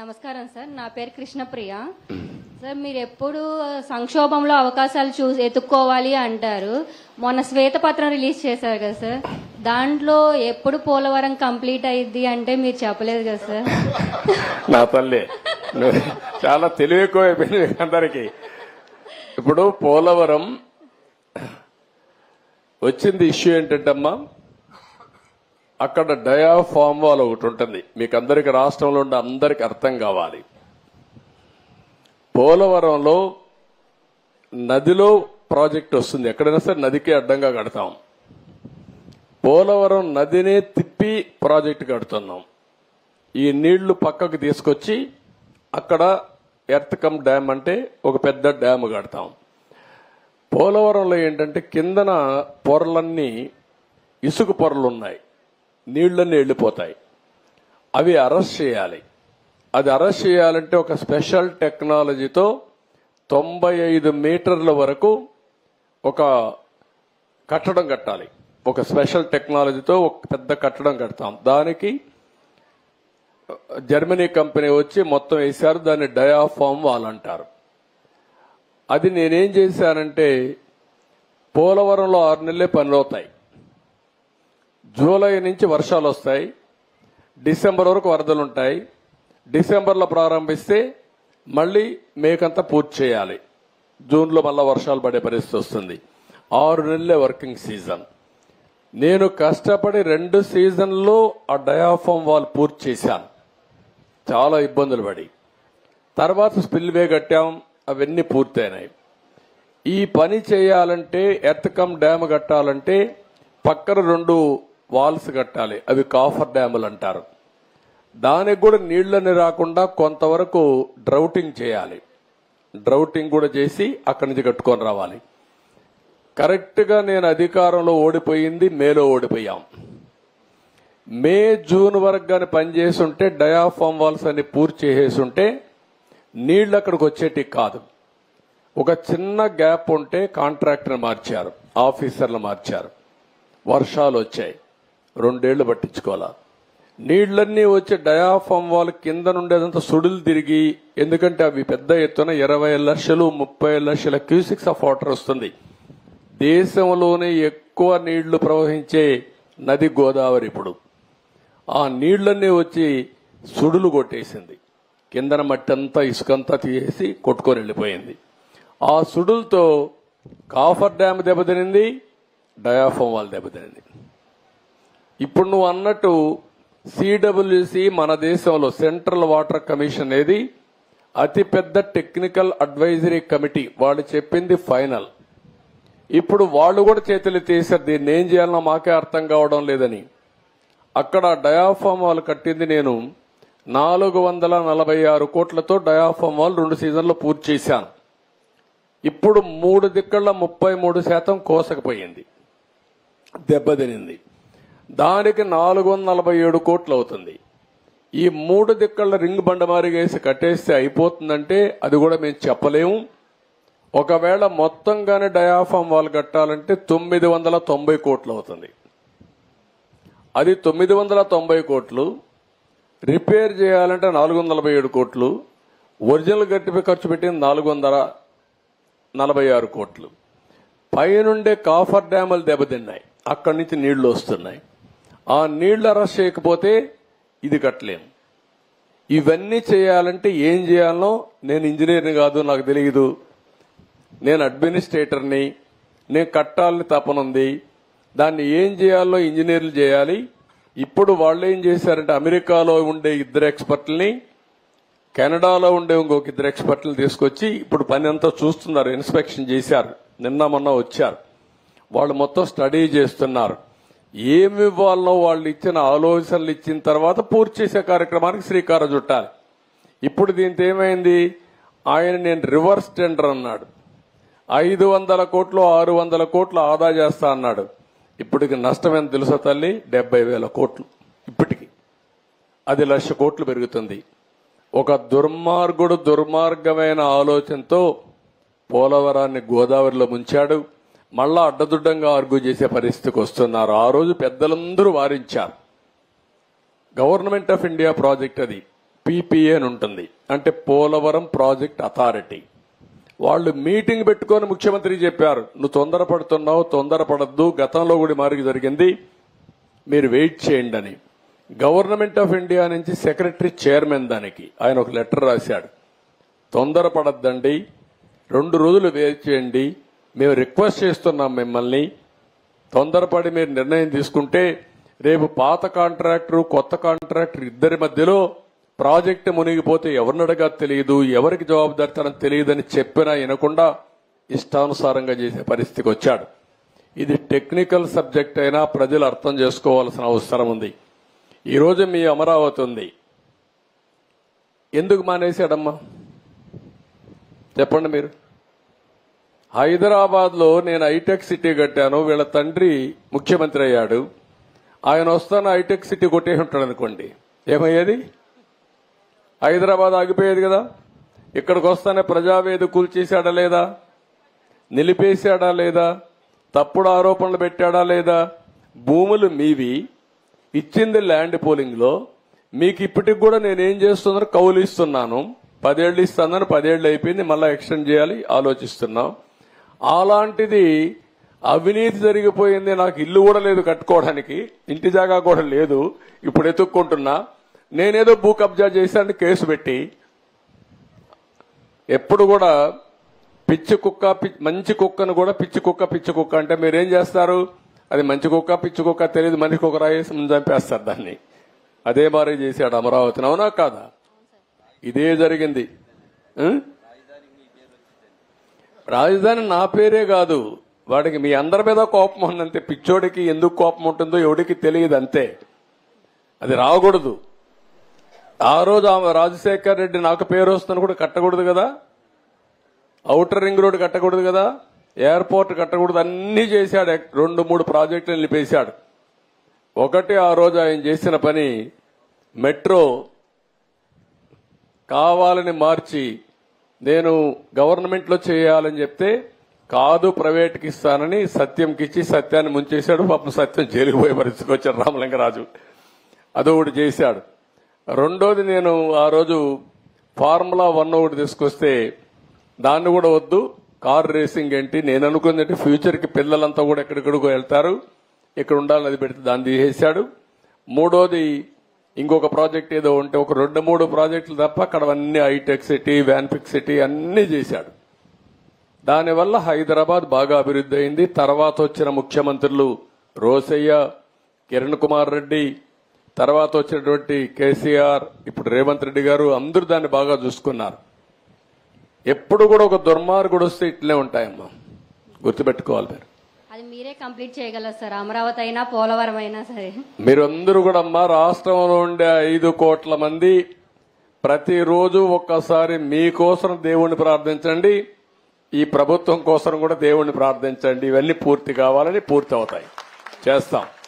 నమస్కారం సార్, నా పేరు కృష్ణప్రియ. సార్, మీరు ఎప్పుడు సంక్షోభంలో అవకాశాలు ఎత్తుక్కోవాలి అంటారు. మొన్న శ్వేతపత్రం రిలీజ్ చేశారు కదా సార్, దాంట్లో ఎప్పుడు పోలవరం కంప్లీట్ అయ్యిద్ది అంటే మీరు చెప్పలేదు కదా సార్. నా తల్లి చాలా తెలివి ఎక్కువైపోయింది అందరికి. ఇప్పుడు పోలవరం వచ్చింది ఇష్యూ ఏంటంటమ్మా, అక్కడ డయాఫామ్ వాల్ ఒకటి ఉంటుంది. మీకు అందరికి రాష్ట్రంలో ఉండే అందరికి అర్థం కావాలి. పోలవరంలో నదిలో ప్రాజెక్ట్ వస్తుంది, ఎక్కడైనా సరే నదికి అడ్డంగా కడతాం. పోలవరం నదినే తిప్పి ప్రాజెక్టు కడుతున్నాం. ఈ నీళ్లు పక్కకు తీసుకొచ్చి అక్కడ ఎర్త్ కమ్ డ్యామ్ అంటే ఒక పెద్ద డ్యామ్ కడతాం. పోలవరంలో ఏంటంటే కిందన పొరలన్నీ ఇసుక పొరలు ఉన్నాయి, నీళ్లన్నీ వెళ్లిపోతాయి. అవి అరెస్ట్ చేయాలి. అది అరెస్ట్ చేయాలంటే ఒక స్పెషల్ టెక్నాలజీతో 95 మీటర్ల వరకు ఒక కట్టడం కట్టాలి. ఒక స్పెషల్ టెక్నాలజీతో ఒక పెద్ద కట్టడం కడతాం. దానికి జర్మనీ కంపెనీ వచ్చి మొత్తం వేశారు. దాన్ని డయాఫామ్ వాల్ అంటారు. అది నేనేం చేశానంటే, పోలవరంలో 6 నెలలే పనులవుతాయి. జూలై నుంచి వర్షాలు వస్తాయి, డిసెంబర్ వరకు వరదలుంటాయి. డిసెంబర్లో ప్రారంభిస్తే మళ్ళీ మేకంతా పూర్తి చేయాలి. జూన్లో మళ్ళా వర్షాలు పడే పరిస్థితి వస్తుంది. 6 నెలలే వర్కింగ్ సీజన్. నేను కష్టపడి 2 సీజన్లో ఆ డయాఫామ్ వాల్ పూర్తి చేశాను, చాలా ఇబ్బందులు పడి. తర్వాత స్పిల్వే కట్టాం, అవన్నీ పూర్తయినాయి. ఈ పని చేయాలంటే ఎర్త్ కమ్ డ్యామ్ కట్టాలంటే పక్కన 2 వాల్స్ కట్టాలి. అవి కాఫర్ డ్యాములు అంటారు. దానికి కూడా నీళ్లని రాకుండా కొంతవరకు డ్రౌటింగ్ చేయాలి. డ్రౌటింగ్ కూడా చేసి అక్కడి నుంచి కట్టుకొని రావాలి. కరెక్ట్ గా నేను అధికారంలో ఓడిపోయింది మేలో ఓడిపోయాం. మే జూన్ వరకు గాని పనిచేస్తుంటే డయాఫామ్ వాల్స్ అన్ని పూర్తి చేసేస్తుంటే నీళ్లు అక్కడికి వచ్చేటి కాదు. ఒక చిన్న గ్యాప్ ఉంటే కాంట్రాక్టర్ మార్చారు, ఆఫీసర్లు మార్చారు. వర్షాలు వచ్చాయి, 2 ఏళ్లు పట్టించుకోవాలా. నీళ్లన్నీ వచ్చి డయాఫామ్ వాల్ కింద నుండేదంతా సుడులు తిరిగి, ఎందుకంటే అవి పెద్ద ఎత్తున 20 లక్షలు 30 లక్షల క్యూసిక్స్ ఆఫ్ వాటర్ వస్తుంది. దేశంలోనే ఎక్కువ నీళ్లు ప్రవహించే నది గోదావరి. ఇప్పుడు ఆ నీళ్లన్నీ వచ్చి సుడులు కొట్టేసింది. కిందన మట్టి అంతా ఇసుకంతా తీసేసి కొట్టుకొని వెళ్ళిపోయింది. ఆ సుడులతో కాఫర్ డ్యామ్ దెబ్బతినింది, డయాఫామ్ వాల్ దెబ్బతినింది. ఇప్పుడు నువ్వు అన్నట్టు సిడబ్ల్యూసి మన దేశంలో సెంట్రల్ వాటర్ కమిషన్ అనేది అతిపెద్ద టెక్నికల్ అడ్వైజరీ కమిటీ. వాళ్ళు చెప్పింది ఫైనల్. ఇప్పుడు వాళ్ళు కూడా చేతులు తీశారు, దీన్ని ఏం చేయాలనో మాకే అర్థం కావడం లేదని. అక్కడ డయాఫామ్ వాల్ కట్టింది నేను 446 కోట్లతో డయాఫామ్ వాల్ 2 సీజన్లు పూర్తి చేశాను. ఇప్పుడు 3 దిక్కళ్ల 33% కోసకపోయింది, దెబ్బతినింది. దానికి 447 కోట్లు అవుతుంది. ఈ 3 దిక్కళ్ల రింగ్ బండమారిగేసి కట్టేస్తే అయిపోతుందంటే అది కూడా మేము చెప్పలేము. ఒకవేళ మొత్తంగానే డయాఫామ్ వాల్ కట్టాలంటే 990 కోట్లు అవుతుంది. అది 990 కోట్లు. రిపేర్ చేయాలంటే 447 కోట్లు. ఒరిజినల్ గట్టిపై ఖర్చు పెట్టింది 446 కోట్లు. పైనుండే కాఫర్ డ్యాములు దెబ్బతిన్నాయి, అక్కడి నుంచి నీళ్లు వస్తున్నాయి. ఆ నీళ్లు అరెస్ట్ చేయకపోతే ఇది కట్టలేము. ఇవన్నీ చేయాలంటే ఏం చేయాలనో, నేను ఇంజనీర్ని కాదు, నాకు తెలియదు. నేను అడ్మినిస్ట్రేటర్ని, నేను కట్టాలని తపనుంది. దాన్ని ఏం చేయాలో ఇంజనీర్లు చేయాలి. ఇప్పుడు వాళ్ళు ఏం చేశారంటే అమెరికాలో ఉండే 2 ఎక్స్పర్ట్లని, కెనడాలో ఉండే ఇంకొక 2 ఎక్స్పర్ట్లను తీసుకొచ్చి ఇప్పుడు పని అంతా చూస్తున్నారు. ఇన్స్పెక్షన్ చేశారు, నిన్న మొన్న వచ్చారు. వాళ్ళు మొత్తం స్టడీ చేస్తున్నారు. ఏమి ఇవ్వాలనో వాళ్ళు ఇచ్చిన ఆలోచనలు ఇచ్చిన తర్వాత పూర్తి చేసే కార్యక్రమానికి శ్రీకారం చుట్టాలి. ఇప్పుడు దీంతో ఏమైంది, ఆయన నేను రివర్స్ టెండర్ అన్నాడు. 500 కోట్లు 600 కోట్లు ఆదా చేస్తా అన్నాడు. ఇప్పటికి నష్టం ఎంత తెలుసా తల్లి, 70,000 కోట్లు. ఇప్పటికి అది 1,00,000 కోట్లు పెరుగుతుంది. ఒక దుర్మార్గమైన ఆలోచనతో పోలవరాన్ని గోదావరిలో ముంచాడు. మళ్ళా అడ్డదుడ్డంగా ఆర్గ్యూ చేసే పరిస్థితికి వస్తున్నారు. ఆ రోజు పెద్దలందరూ వారించారు. గవర్నమెంట్ ఆఫ్ ఇండియా ప్రాజెక్ట్ అది. పీపీఏ అని ఉంటుంది, అంటే పోలవరం ప్రాజెక్ట్ అథారిటీ. వాళ్ళు మీటింగ్ పెట్టుకొని ముఖ్యమంత్రి చెప్పారు, నువ్వు తొందరపడుతున్నావు, తొందరపడద్దు, గతంలో కూడా మారికి జరిగింది, మీరు వెయిట్ చేయండి అని. గవర్నమెంట్ ఆఫ్ ఇండియా నుంచి సెక్రటరీ చైర్మన్ దానికి ఆయన ఒక లెటర్ రాశాడు, తొందరపడద్దండి, 2 రోజులు వెయిట్ చేయండి, మేము రిక్వెస్ట్ చేస్తున్నాం మిమ్మల్ని, తొందరపడి మీరు నిర్ణయం తీసుకుంటే రేపు పాత కాంట్రాక్టర్ కొత్త కాంట్రాక్టర్ ఇద్దరి మధ్యలో ప్రాజెక్టు మునిగిపోతే ఎవరిని అడగా తెలియదు, ఎవరికి జవాబుదారితనం తెలియదని చెప్పినా వినకుండా ఇష్టానుసారంగా చేసే పరిస్థితికి వచ్చాడు. ఇది టెక్నికల్ సబ్జెక్ట్ అయినా ప్రజలు అర్థం చేసుకోవాల్సిన అవసరం ఉంది. ఈరోజు మీ అమరావతి ఉంది, ఎందుకు మానేశాడమ్మా చెప్పండి మీరు? హైదరాబాద్ లో నేను హైటెక్ సిటీ కట్టాను, వీళ్ళ తండ్రి ముఖ్యమంత్రి అయ్యాడు, ఆయన వస్తాను హైటెక్ సిటీ కొట్టేసి ఉంటాడు అనుకోండి, ఏమయ్యేది? హైదరాబాద్ ఆగిపోయేది కదా. ఇక్కడికి వస్తానే ప్రజావేది కూల్చేశాడా లేదా, నిలిపేశాడా లేదా, తప్పుడు ఆరోపణలు పెట్టాడా లేదా? భూములు మీవి, ఇచ్చింది ల్యాండ్ పోలింగ్ లో, మీకు ఇప్పటికి కూడా నేనేం చేస్తున్నాను, కౌలు ఇస్తున్నాను, 10 ఏళ్ళు ఇస్తానని 10 ఏళ్ళు అయిపోయింది, మళ్ళా ఎక్స్టెండ్ చేయాలి ఆలోచిస్తున్నాం. అలాంటిది అవినీతి జరిగిపోయింది, నాకు ఇల్లు కూడా లేదు కట్టుకోవడానికి, ఇంటి జాగా కూడా లేదు, ఇప్పుడు ఎత్తుక్కుంటున్నా, నేనేదో భూ కబ్జా చేశాను కేసు పెట్టి. ఎప్పుడు కూడా పిచ్చి కుక్క మంచి కుక్కను కూడా పిచ్చి కుక్క అంటే మీరేం చేస్తారు, అది మంచి కుక్క పిచ్చి కుక్క తెలియదు, మనిషి కుక్క రాయేసి ముందు చంపేస్తారు దాన్ని. అదే మారే చేశాడు అమరావతిని, అవునా కాదా? ఇదే జరిగింది. రాజధాని నా పేరే కాదు, వాడికి మీ అందరి మీద కోపం ఉందంతే. పిచ్చోడికి ఎందుకు కోపం ఉంటుందో ఎవడికి తెలియదు అంతే, అది రాకూడదు. ఆ రోజు రాజశేఖర్ రెడ్డి నాకు పేరు వస్తుంది కూడా కట్టకూడదు కదా, ఔటర్ రింగ్ రోడ్ కట్టకూడదు కదా, ఎయిర్పోర్ట్ కట్టకూడదు, అన్ని చేశాడు. 2-3 ప్రాజెక్టులు నిలిపేశాడు. ఒకటి ఆ రోజు ఆయన చేసిన పని, మెట్రో కావాలని మార్చి నేను గవర్నమెంట్ లో చేయాలని చెప్తే కాదు ప్రైవేట్కి ఇస్తానని సత్యంకి ఇచ్చి సత్యాన్ని ముంచేశాడు. పాపం సత్యం జైలుకు పోయే పరిస్థితికి వచ్చాడు రామలింగరాజు, అదొకటి చేశాడు. రెండోది, నేను ఆ రోజు ఫార్ములా 1 ఒకటి తీసుకొస్తే దాన్ని కూడా వద్దు, కార్ రేసింగ్ ఏంటి, నేను అనుకుందంటే ఫ్యూచర్ కి పిల్లలంతా కూడా ఎక్కడెక్కడికో వెళ్తారు, ఇక్కడ ఉండాలని అది పెడితే దాన్ని తీసేశాడు. మూడోది, ఇంకొక ప్రాజెక్ట్ ఏదో ఉంటే ఒక 2-3 ప్రాజెక్టులు తప్ప అక్కడ అన్ని హైటెక్ సిటీ, వ్యాన్పిక్ సిటీ అన్ని చేశాడు. దానివల్ల హైదరాబాద్ బాగా అభివృద్ధి అయింది. తర్వాత వచ్చిన ముఖ్యమంత్రులు రోసయ్య, కిరణ్ కుమార్ రెడ్డి, తర్వాత వచ్చినటువంటి కేసీఆర్, ఇప్పుడు రేవంత్ రెడ్డి గారు, అందరూ దాన్ని బాగా చూసుకున్నారు. ఎప్పుడు కూడా ఒక దుర్మార్గుడు వస్తే ఇట్లే ఉంటాయమ్మా, గుర్తుపెట్టుకోవాలి మీరు. అది మీరే కంప్లీట్ చేయగలరు సార్, అమరావతి అయినా పోలవరం అయినా సరే. మీరందరూ కూడా అమ్మా, రాష్ట్రంలో ఉండే 5 కోట్ల మంది ప్రతిరోజు ఒక్కసారి మీకోసం దేవుణ్ణి ప్రార్థించండి, ఈ ప్రభుత్వం కోసం కూడా దేవుణ్ణి ప్రార్థించండి. ఇవన్నీ పూర్తి కావాలని పూర్తి అవుతాయి, చేస్తాం.